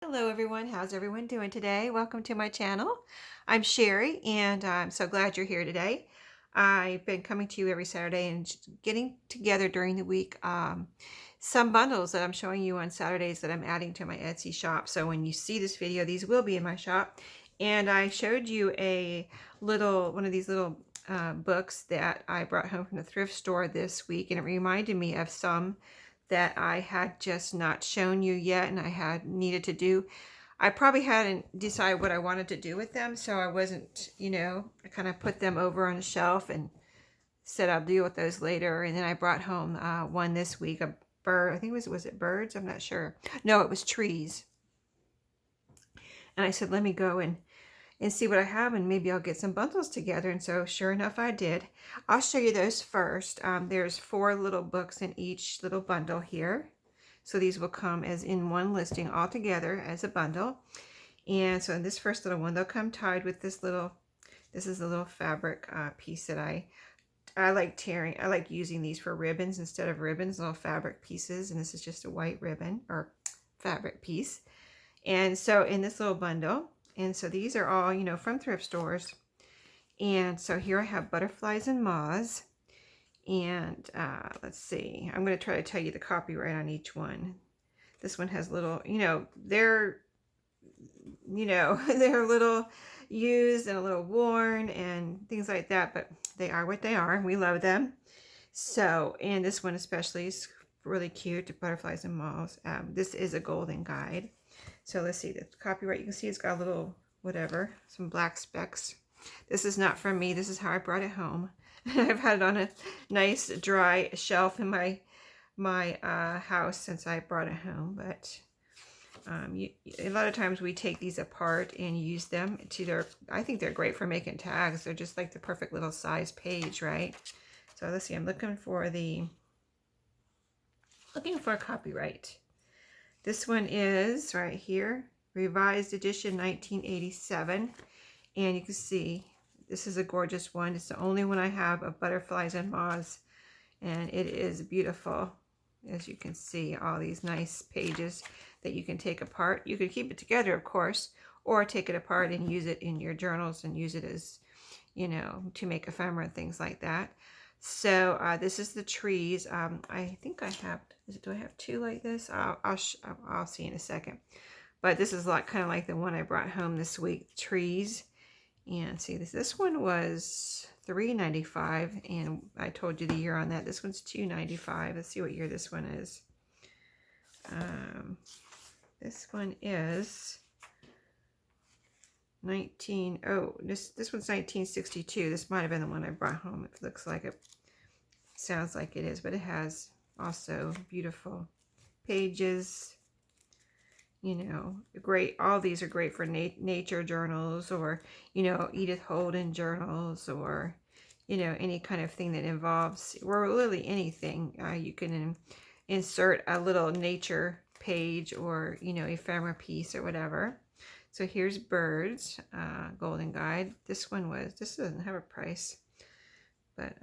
Hello everyone, how's everyone doing today? Welcome to my channel. I'm Sherry and I'm so glad you're here today. I've been coming to you every Saturday and getting together during the week some bundles that I'm showing you on Saturdays that I'm adding to my Etsy shop. So when you see this video, these will be in my shop. And I showed you one of these little books that I brought home from the thrift store this week, and it reminded me of some that I had just not shown you yet and I had needed to do. I probably hadn't decided what I wanted to do with them, so I wasn't, I kind of put them over on a shelf and said I'll deal with those later. And then I brought home one this week, a bird. I think was it birds? I'm not sure. No, it was trees. And I said, let me go and see what I have, and maybe I'll get some bundles together. And so sure enough, I did. I'll show you those first. There's 4 little books in each little bundle here. So these will come as in one listing all together as a bundle. And so in this first little one, they'll come tied with this is a little fabric piece that I like tearing. I like using these for ribbons instead of ribbons, little fabric pieces. And this is just a white ribbon or fabric piece. And so in this little bundle, and so these are all, from thrift stores. And so here I have butterflies and moths. And let's see, I'm going to try to tell you the copyright on each one. This one has little, they're they're a little used and a little worn and things like that, but they are what they are, and we love them. So, and this one especially is really cute, butterflies and moths. This is a golden guide. So let's see the copyright. You can see it's got a little whatever, some black specks. This is not from me. This is how I brought it home. I've had it on a nice dry shelf in my house since I brought it home. But a lot of times we take these apart and use them to I think they're great for making tags. They're just like the perfect little size page, right? So let's see. I'm looking for copyright. This one is right here, revised edition 1987. And you can see this is a gorgeous one. It's the only one I have of butterflies and moths. And it is beautiful. As you can see, all these nice pages that you can take apart. You could keep it together, of course, or take it apart and use it in your journals and use it as, to make ephemera and things like that. So this is the trees. I think I have, do I have 2 like this? I'll see in a second. But this is kind of like the one I brought home this week, trees. And see, this one was $3.95, and I told you the year on that. This one's $2.95. Let's see what year this one is. This one is this one's 1962. This might have been the one I brought home. It looks like it. Sounds like it is, but it has also beautiful pages. Great. All these are great for nature journals, or Edith Holden journals, or any kind of thing that involves, or really anything. You can insert a little nature page, or ephemera piece or whatever. So here's birds, golden guide. This doesn't have a price, but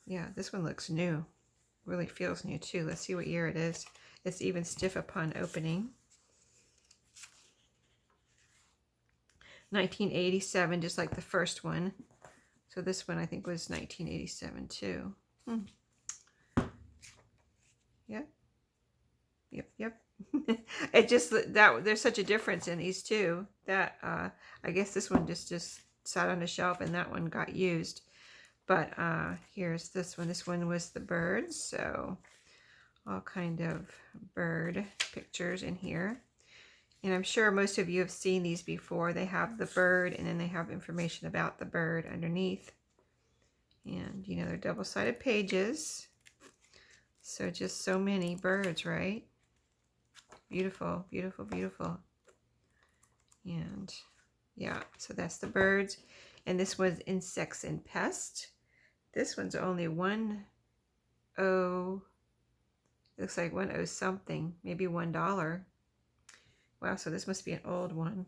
yeah, this one looks new. Really feels new too. Let's see what year it is. It's even stiff upon opening. 1987, just like the first one. So this one I think was 1987 too. Yep. It just that there's such a difference in these two that I guess this one just sat on the shelf and that one got used. But here's this one. This one was the birds, so all kind of bird pictures in here. And I'm sure most of you have seen these before. They have the bird, and then they have information about the bird underneath. And, they're double-sided pages. So just so many birds, right? Beautiful, beautiful, beautiful. And, yeah, so that's the birds. And this was Insects and Pests. This one's only 10, looks like 10 something, maybe $1. Wow, so this must be an old one.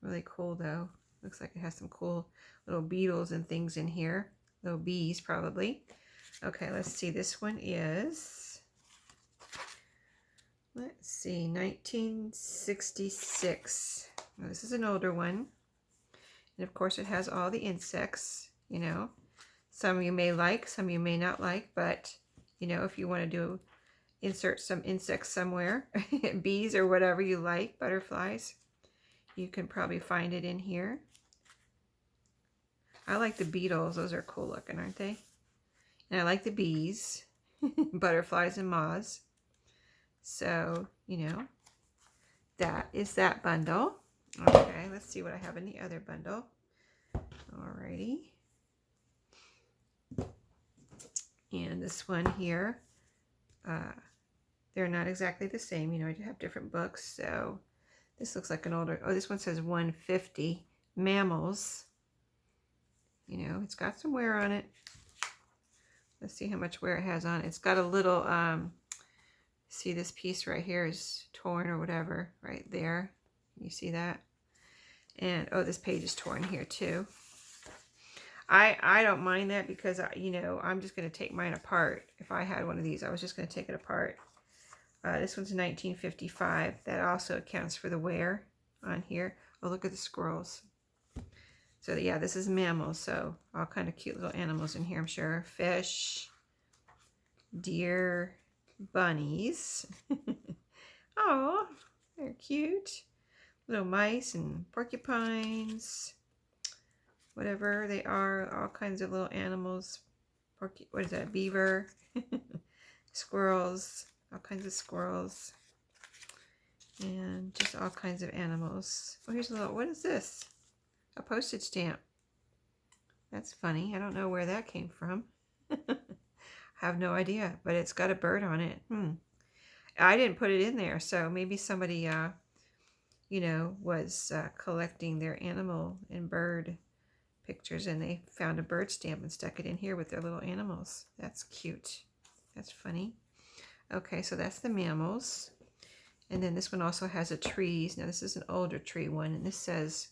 Really cool though. Looks like it has some cool little beetles and things in here. Little bees probably. Okay, let's see. This one is Let's see, 1966. Now, this is an older one. And of course it has all the insects, you know. Some you may like, some you may not like, but you know, if you want to do insert some insects somewhere, bees or whatever you like, butterflies, you can probably find it in here. I like the beetles. Those are cool looking, aren't they? And I like the bees, butterflies and moths. So, you know, that is that bundle. Okay, let's see what I have in the other bundle. Alrighty. And this one here, they're not exactly the same. You know, I have different books. So this looks like an older, oh, this one says 150 mammals. You know, it's got some wear on it. Let's see how much wear it has on it. It's got a little, see this piece right here is torn or whatever right there. You see that? And, oh, this page is torn here too. I don't mind that because, you know, I'm just going to take mine apart. If I had one of these, I was just going to take it apart. This one's 1955. That also accounts for the wear on here. Oh, look at the squirrels. So, yeah, this is mammals. So, all kind of cute little animals in here, I'm sure. Fish, deer, bunnies. Oh, they're cute. Little mice and porcupines. Whatever they are, all kinds of little animals. What is that? Beaver, squirrels, all kinds of squirrels, and just all kinds of animals. Oh, here's a little, what is this? A postage stamp. That's funny. I don't know where that came from. I have no idea, but it's got a bird on it. I didn't put it in there, so maybe somebody, you know, was collecting their animal and bird pictures and they found a bird stamp and stuck it in here with their little animals. That's cute. That's funny. Okay, so that's the mammals. And then this one also has a trees. Now this is an older tree one, and this says,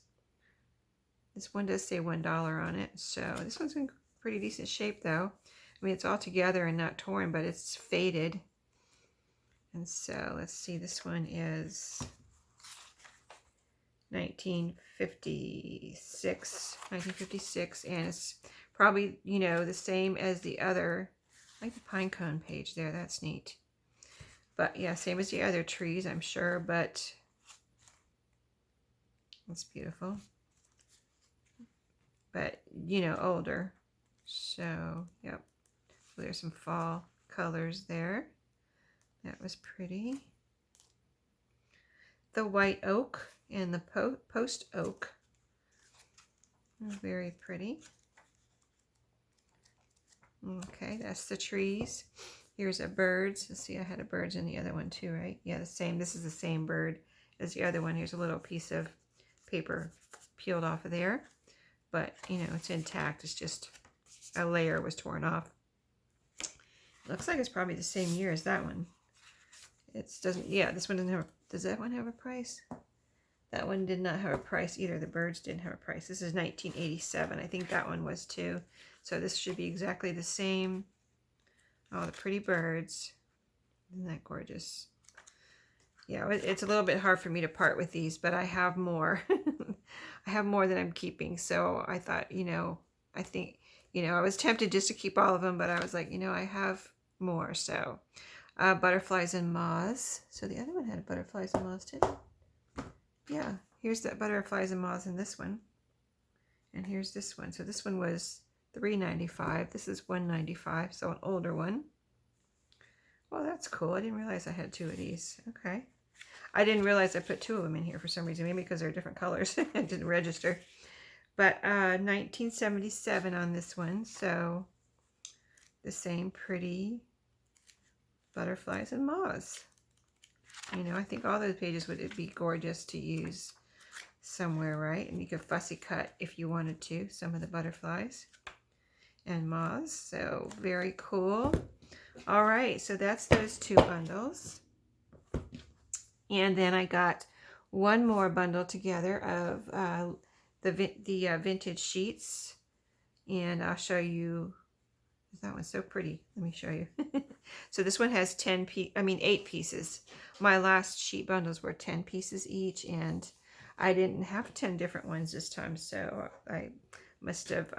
this one does say $1 on it. So this one's in pretty decent shape though. I mean, it's all together and not torn, but it's faded. And so let's see, this one is 1956, and it's probably, you know, the same as the other. I like the pine cone page there. That's neat. But yeah, same as the other trees, I'm sure, but it's beautiful. But, you know, older. So, yep. So there's some fall colors there. That was pretty. The white oak and the post oak. Very pretty. Okay, that's the trees. Here's a birds. Let's see, I had a birds in the other one too, right? Yeah, the same. This is the same bird as the other one. Here's a little piece of paper peeled off of there. But, you know, it's intact. It's just a layer was torn off. Looks like it's probably the same year as that one. It doesn't, yeah, this one doesn't have, does that one have a price? That one did not have a price either. The birds didn't have a price. This is 1987. I think that one was too. So this should be exactly the same. Oh, the pretty birds. Isn't that gorgeous? Yeah, it's a little bit hard for me to part with these, but I have more. I have more than I'm keeping. So I thought, you know, I think, you know, I was tempted just to keep all of them, but I was like, you know, I have more. So butterflies and moths. So the other one had butterflies and moths too. Yeah, here's the butterflies and moths in this one. And here's this one. So this one was $3.95. This is $1.95, so an older one. Well, that's cool. I didn't realize I had two of these. Okay. I didn't realize I put two of them in here for some reason. Maybe because they're different colors. I didn't register. But 1977 on this one. So the same pretty butterflies and moths. You know, I think all those pages would be gorgeous to use somewhere, right? And you could fussy cut if you wanted to, some of the butterflies and moths. So very cool. All right, so that's those two bundles. And then I got one more bundle together of the vintage sheets. And I'll show you That one's so pretty. Let me show you. So this one has 8 pieces. My last sheet bundles were 10 pieces each, and I didn't have 10 different ones this time, so I must have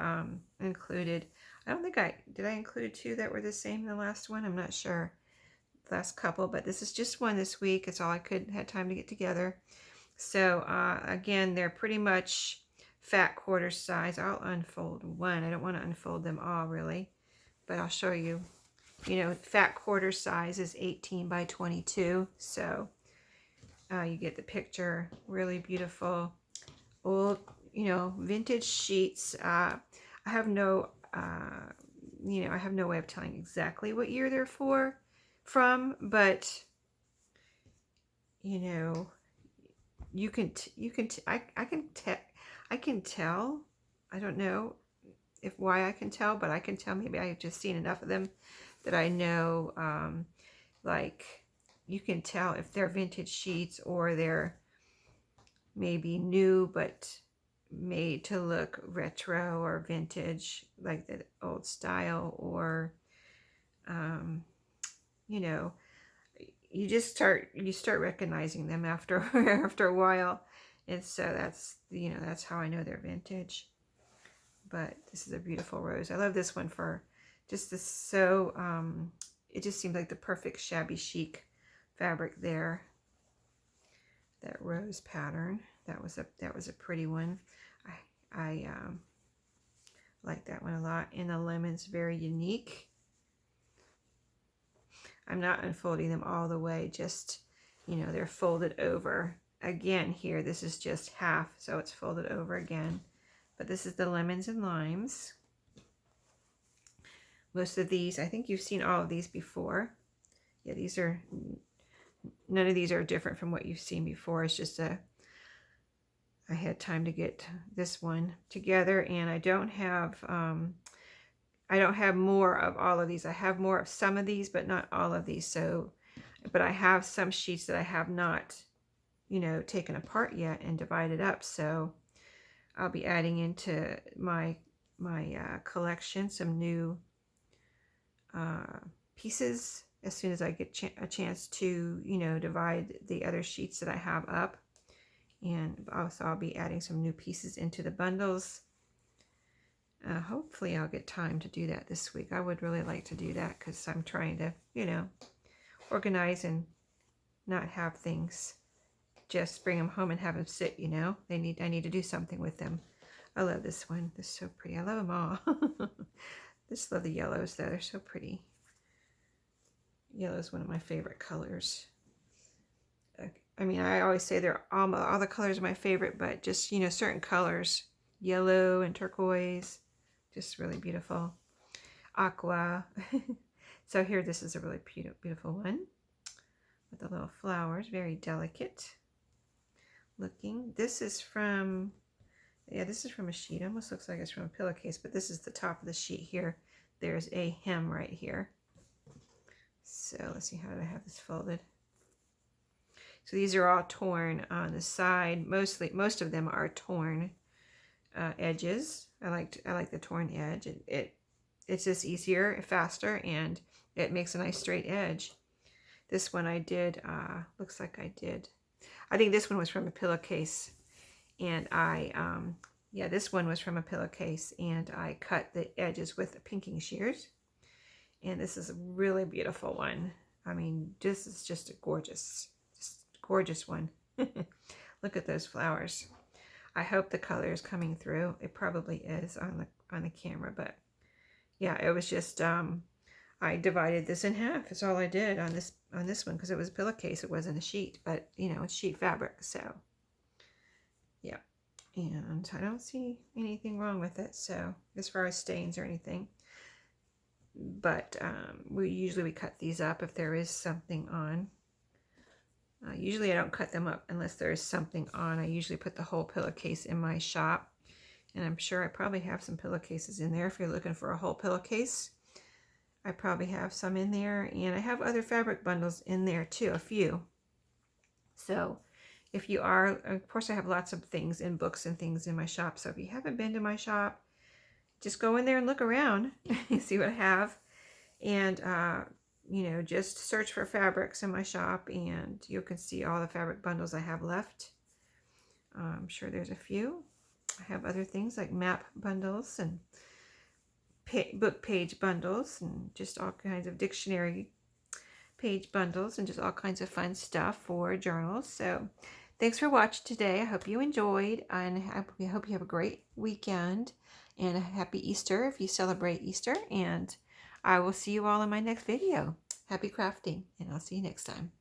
included, I don't think did I include 2 that were the same the last one? I'm not sure. The last couple, but this is just one this week. It's all I had time to get together. So again, they're pretty much fat quarter size. I'll unfold one. I don't want to unfold them all really, but I'll show you. You know, fat quarter size is 18 by 22. So you get the picture. Really beautiful old, you know, vintage sheets. I have no, you know, I have no way of telling exactly what year they're from, but you know, I can tell. I don't know why I can tell, but I can tell. Maybe I've just seen enough of them that I know, like you can tell if they're vintage sheets or they're maybe new but made to look retro or vintage, like the old style, or you know, you start recognizing them after after a while, and so that's, you know, that's how I know they're vintage. But this is a beautiful rose. I love this one for just this, so it just seemed like the perfect shabby chic fabric there. That rose pattern, that was a pretty one. I like that one a lot. And the lemon's very unique. I'm not unfolding them all the way, just, you know, they're folded over. Again, here, this is just half, so it's folded over again. But this is the lemons and limes. Most of these, I think you've seen all of these before. Yeah, these are, none of these are different from what you've seen before. It's just I had time to get this one together, and I don't have more of all of these. I have more of some of these, but not all of these. So, but I have some sheets that I have not, you know, taken apart yet and divided up. So I'll be adding into my collection some new pieces as soon as I get a chance to, you know, divide the other sheets that I have up. And also I'll be adding some new pieces into the bundles. Hopefully I'll get time to do that this week. I would really like to do that because I'm trying to, you know, organize and not have things just bring them home and have them sit, you know. I need to do something with them. I love this one. This is so pretty. I love them all. Just love the yellows though. They're so pretty. Yellow is one of my favorite colors. I mean, I always say they're all the colors are my favorite, but just, you know, certain colors, yellow and turquoise, just really beautiful. Aqua. So here, this is a really beautiful one with the little flowers, very delicate looking. This is from, yeah, this is from a sheet. Almost looks like it's from a pillowcase, but this is the top of the sheet here. There's a hem right here. So let's see, how do I have this folded? So these are all torn on the side. Most of them are torn edges. I like the torn edge. It's just easier, faster, and it makes a nice straight edge. This one I did, looks like I think this one was from a pillowcase, and yeah, this one was from a pillowcase, and I cut the edges with the pinking shears. And this is a really beautiful one. I mean, this is just a gorgeous one. Look at those flowers. I hope the color is coming through. It probably is on the camera, but yeah, it was just I divided this in half. That's all I did on this one because it was a pillowcase. It wasn't a sheet, but you know, it's sheet fabric. So yeah, and I don't see anything wrong with it. So as far as stains or anything, but we cut these up if there is something on. Usually I don't cut them up unless there is something on. I usually put the whole pillowcase in my shop, and I'm sure I probably have some pillowcases in there. If you're looking for a whole pillowcase, I probably have some in there, and I have other fabric bundles in there too, a few. So if you are, of course I have lots of things in books and things in my shop, so if you haven't been to my shop, just go in there and look around and see what I have. And, you know, just search for fabrics in my shop and you can see all the fabric bundles I have left. I'm sure there's a few. I have other things like map bundles and book page bundles and just all kinds of dictionary page bundles and just all kinds of fun stuff for journals. So thanks for watching today. I hope you enjoyed, and I hope you have a great weekend and a happy Easter if you celebrate Easter. And I will see you all in my next video. Happy crafting, and I'll see you next time.